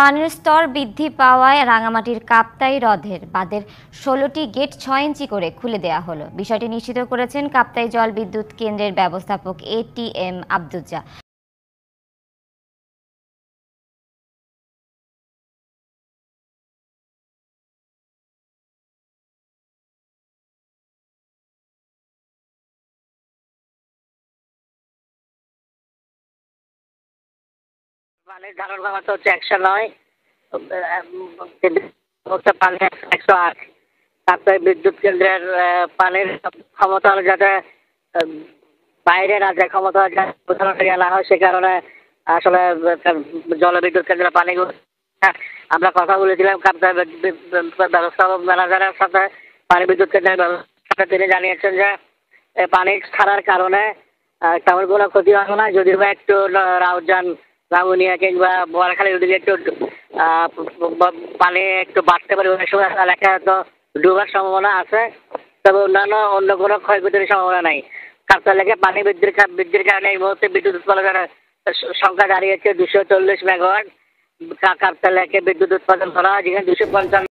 পানির স্তর বৃদ্ধি পাওয়ায় রাঙামাটির কাপ্তাই হ্রদের বাঁধের ১৬টি গেট ৬ ইঞ্চি করে খুলে দেওয়া হলো। বিষয়টি নিশ্চিত করেছেন কাপ্তাই জল বিদ্যুৎ কেন্দ্রের ব্যবস্থাপক এটিএম আব্দুজ্জা। পানির ধারণ ক্ষমতা হচ্ছে ১০৯, কিন্তু পানি ১০৮। কাপ্তাই বিদ্যুৎ কেন্দ্রের পানির ক্ষমতা যাতে বাইরে না যায়, ক্ষমতা যাতে না হয়, সে কারণে আসলে জলবিদ্যুৎ কেন্দ্রের পানিগুলো আমরা কথা বলেছিলাম কাপ্তাই ব্যবস্থাপক ম্যানেজারের সাথে। পানি বিদ্যুৎ কেন্দ্রের ব্যবস্থা তিনি জানিয়েছেন যে পানি ছাড়ার কারণে তেমন কোনো ক্ষতি হবে না, যদিও বা একটু রাউজান, রাঙ্গুনিয়া কিংবা বোয়ালখালীর ওদিকে একটু পানি একটু বাড়তে পারে, অনেক সময় এলাকায় তো ডুবার সম্ভাবনা আছে, তবে অন্য কোনো ক্ষয়ক্ষতির সম্ভাবনা নাই। কাপ্তাই লেকে পানি বৃদ্ধির কারণে এই মুহূর্তে বিদ্যুৎ উৎপাদনের সংখ্যা দাঁড়িয়েছে ২৪০ মেগাওয়াট। কাপ্তাই লেকে বিদ্যুৎ উৎপাদন করা হয়, যেখানে ২৫৫